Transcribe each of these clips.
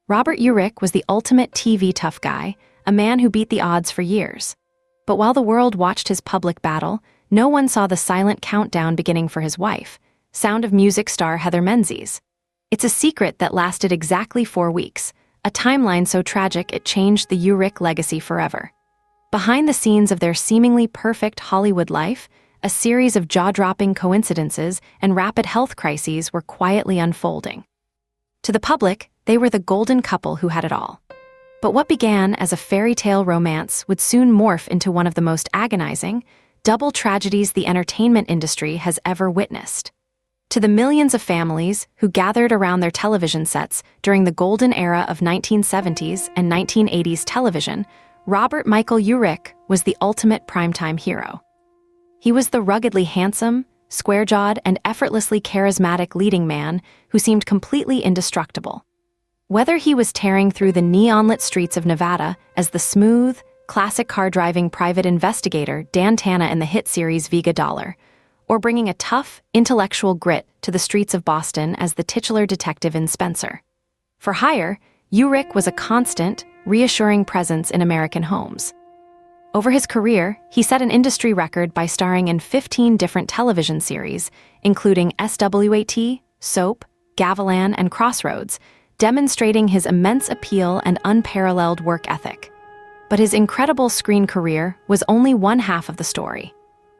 Robert Urich was the ultimate TV tough guy, a man who beat the odds for years. But while the world watched his public battle, no one saw the silent countdown beginning for his wife, Sound of Music star Heather Menzies. It's a secret that lasted exactly 4 weeks, a timeline so tragic it changed the Urich legacy forever. Behind the scenes of their seemingly perfect Hollywood life, a series of jaw-dropping coincidences and rapid health crises were quietly unfolding. To the public, they were the golden couple who had it all. But what began as a fairy tale romance would soon morph into one of the most agonizing, double tragedies the entertainment industry has ever witnessed. To the millions of families who gathered around their television sets during the golden era of 1970s and 1980s television, Robert Michael Urich was the ultimate primetime hero. He was the ruggedly handsome, square-jawed, and effortlessly charismatic leading man who seemed completely indestructible. Whether he was tearing through the neon-lit streets of Nevada as the smooth, classic car-driving private investigator Dan Tana in the hit series Vega, or bringing a tough, intellectual grit to the streets of Boston as the titular detective in Spenser. For hire, Urich was a constant, reassuring presence in American homes. Over his career, he set an industry record by starring in 15 different television series, including SWAT, Soap, Gavilan, and Crossroads, demonstrating his immense appeal and unparalleled work ethic. But his incredible screen career was only one half of the story.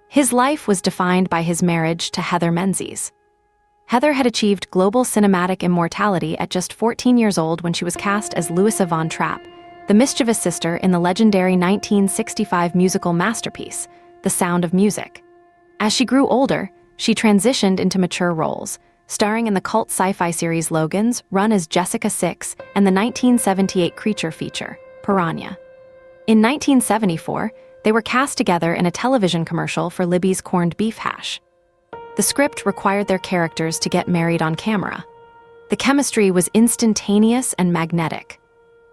His life was defined by his marriage to Heather Menzies. Heather had achieved global cinematic immortality at just 14 years old when she was cast as Louisa Von Trapp, the mischievous sister in the legendary 1965 musical masterpiece, The Sound of Music. As she grew older, she transitioned into mature roles, starring in the cult sci-fi series Logan's, run as Jessica 6, and the 1978 creature feature, Piranha. In 1974, they were cast together in a television commercial for Libby's corned beef hash. The script required their characters to get married on camera. The chemistry was instantaneous and magnetic.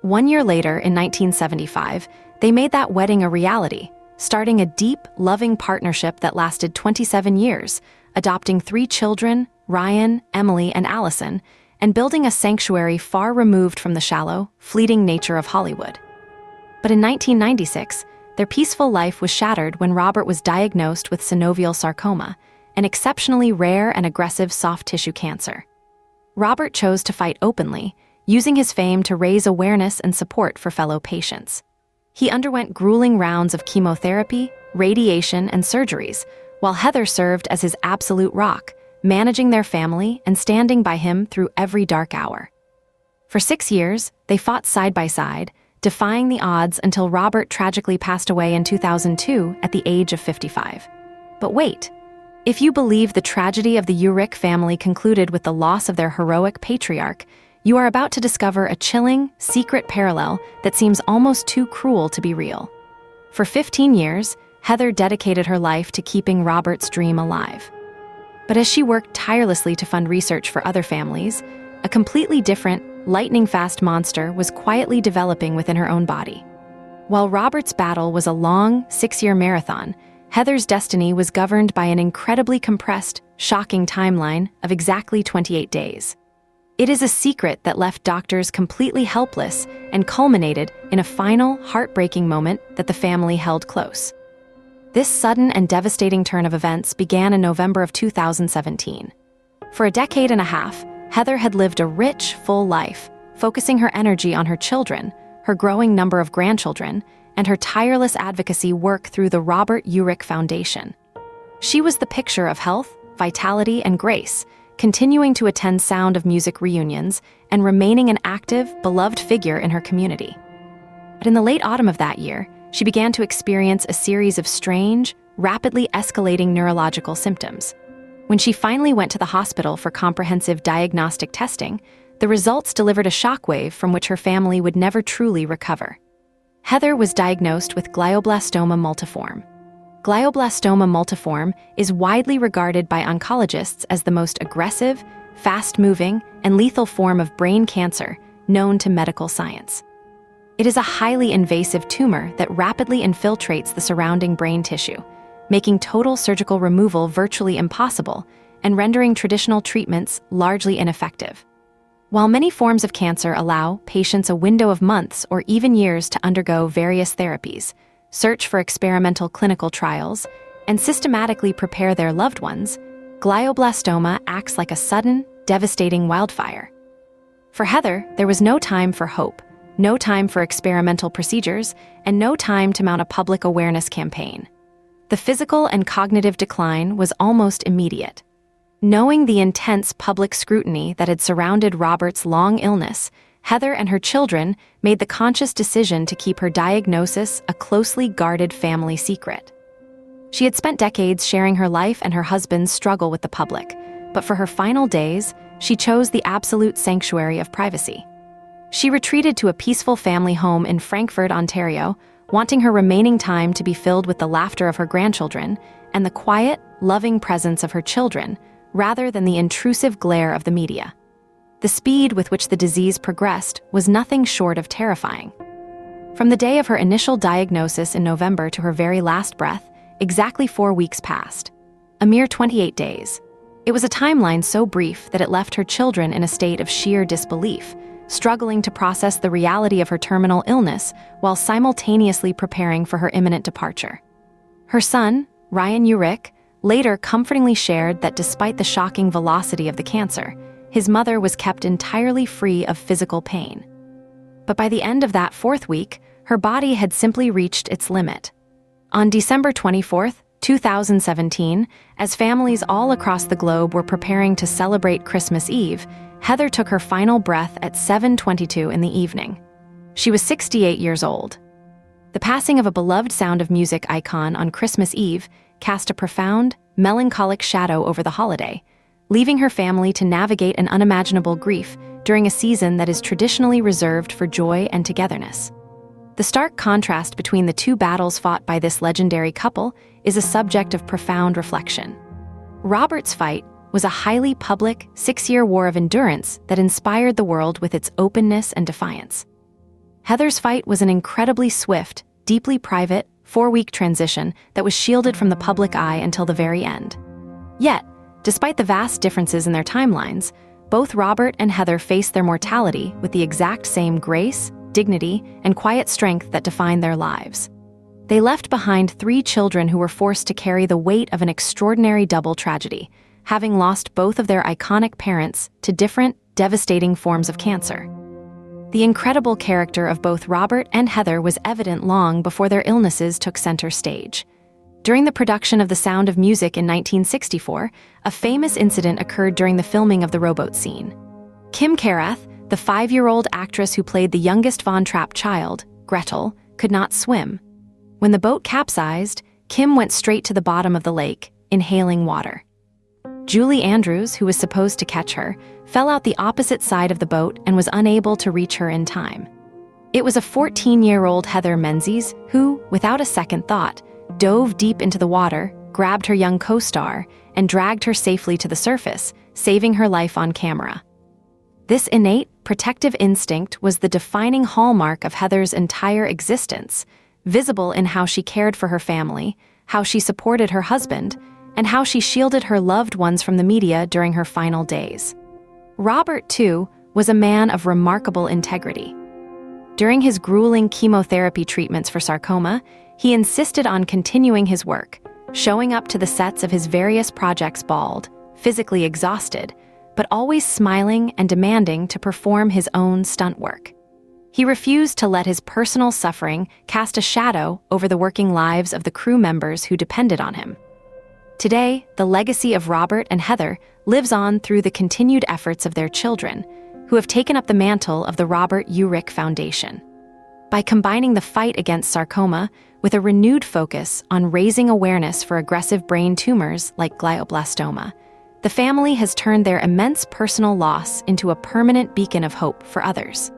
1 year later, in 1975, they made that wedding a reality, starting a deep, loving partnership that lasted 27 years, adopting 3 children, Ryan, Emily, and Allison, and building a sanctuary far removed from the shallow, fleeting nature of Hollywood. But in 1996, their peaceful life was shattered when Robert was diagnosed with synovial sarcoma, an exceptionally rare and aggressive soft tissue cancer. Robert chose to fight openly, using his fame to raise awareness and support for fellow patients. He underwent grueling rounds of chemotherapy, radiation, and surgeries, while Heather served as his absolute rock, managing their family and standing by him through every dark hour. For 6 years, they fought side by side, defying the odds until Robert tragically passed away in 2002 at the age of 55. But wait, if you believe the tragedy of the Urich family concluded with the loss of their heroic patriarch, you are about to discover a chilling, secret parallel that seems almost too cruel to be real. For 15 years, Heather dedicated her life to keeping Robert's dream alive. But as she worked tirelessly to fund research for other families, a completely different, lightning-fast monster was quietly developing within her own body. While Robert's battle was a long, 6-year marathon, Heather's destiny was governed by an incredibly compressed, shocking timeline of exactly 28 days. It is a secret that left doctors completely helpless and culminated in a final, heartbreaking moment that the family held close. This sudden and devastating turn of events began in November of 2017. For a decade and a half, Heather had lived a rich, full life, focusing her energy on her children, her growing number of grandchildren, and her tireless advocacy work through the Robert Urich Foundation. She was the picture of health, vitality, and grace, continuing to attend Sound of Music reunions and remaining an active, beloved figure in her community. But in the late autumn of that year, she began to experience a series of strange, rapidly escalating neurological symptoms. When she finally went to the hospital for comprehensive diagnostic testing, the results delivered a shockwave from which her family would never truly recover. Heather was diagnosed with glioblastoma multiforme. Glioblastoma multiforme is widely regarded by oncologists as the most aggressive, fast-moving, and lethal form of brain cancer known to medical science. It is a highly invasive tumor that rapidly infiltrates the surrounding brain tissue, making total surgical removal virtually impossible and rendering traditional treatments largely ineffective. While many forms of cancer allow patients a window of months or even years to undergo various therapies, search for experimental clinical trials, and systematically prepare their loved ones, glioblastoma acts like a sudden, devastating wildfire. For Heather, there was no time for hope, no time for experimental procedures, and no time to mount a public awareness campaign. The physical and cognitive decline was almost immediate. Knowing the intense public scrutiny that had surrounded Robert's long illness, Heather and her children made the conscious decision to keep her diagnosis a closely guarded family secret. She had spent decades sharing her life and her husband's struggle with the public, but for her final days, she chose the absolute sanctuary of privacy. She retreated to a peaceful family home in Frankfort, Ontario, wanting her remaining time to be filled with the laughter of her grandchildren and the quiet, loving presence of her children, rather than the intrusive glare of the media. The speed with which the disease progressed was nothing short of terrifying. From the day of her initial diagnosis in November to her very last breath, exactly 4 weeks passed. A mere 28 days. It was a timeline so brief that it left her children in a state of sheer disbelief, struggling to process the reality of her terminal illness while simultaneously preparing for her imminent departure. Her son, Ryan Urich, later comfortingly shared that despite the shocking velocity of the cancer, his mother was kept entirely free of physical pain. But by the end of that 4th week, her body had simply reached its limit. On December 24, 2017, as families all across the globe were preparing to celebrate Christmas Eve, Heather took her final breath at 7:22 in the evening. She was 68 years old. The passing of a beloved Sound of Music icon on Christmas Eve cast a profound, melancholic shadow over the holiday, leaving her family to navigate an unimaginable grief during a season that is traditionally reserved for joy and togetherness. The stark contrast between the two battles fought by this legendary couple is a subject of profound reflection. Robert's fight was a highly public, 6-year war of endurance that inspired the world with its openness and defiance. Heather's fight was an incredibly swift, deeply private, 4-week transition that was shielded from the public eye until the very end. Yet, despite the vast differences in their timelines, both Robert and Heather faced their mortality with the exact same grace, dignity, and quiet strength that defined their lives. They left behind 3 children who were forced to carry the weight of an extraordinary double tragedy, having lost both of their iconic parents to different, devastating forms of cancer. The incredible character of both Robert and Heather was evident long before their illnesses took center stage. During the production of The Sound of Music in 1964, a famous incident occurred during the filming of the rowboat scene. Kim Carath, the 5-year-old actress who played the youngest Von Trapp child, Gretel, could not swim. When the boat capsized, Kim went straight to the bottom of the lake, inhaling water. Julie Andrews, who was supposed to catch her, fell out the opposite side of the boat and was unable to reach her in time. It was a 14-year-old Heather Menzies who, without a second thought, dove deep into the water, grabbed her young co-star, and dragged her safely to the surface, saving her life on camera. This innate, protective instinct was the defining hallmark of Heather's entire existence, visible in how she cared for her family, how she supported her husband, and how she shielded her loved ones from the media during her final days. Robert, too, was a man of remarkable integrity. During his grueling chemotherapy treatments for sarcoma, he insisted on continuing his work, showing up to the sets of his various projects bald, physically exhausted, but always smiling and demanding to perform his own stunt work. He refused to let his personal suffering cast a shadow over the working lives of the crew members who depended on him. Today, the legacy of Robert and Heather lives on through the continued efforts of their children, who have taken up the mantle of the Robert Urich Foundation. By combining the fight against sarcoma with a renewed focus on raising awareness for aggressive brain tumors like glioblastoma, the family has turned their immense personal loss into a permanent beacon of hope for others.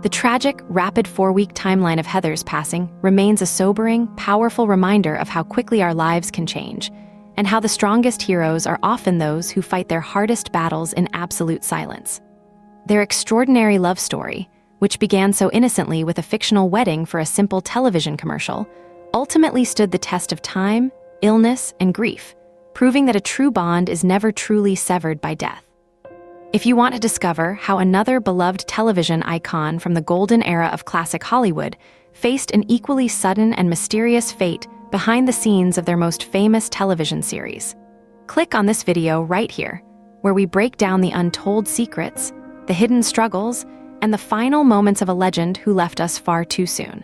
The tragic, rapid 4-week timeline of Heather's passing remains a sobering, powerful reminder of how quickly our lives can change, and how the strongest heroes are often those who fight their hardest battles in absolute silence. Their extraordinary love story, which began so innocently with a fictional wedding for a simple television commercial, ultimately stood the test of time, illness, and grief, proving that a true bond is never truly severed by death. If you want to discover how another beloved television icon from the golden era of classic Hollywood faced an equally sudden and mysterious fate behind the scenes of their most famous television series, click on this video right here, where we break down the untold secrets, the hidden struggles, and the final moments of a legend who left us far too soon.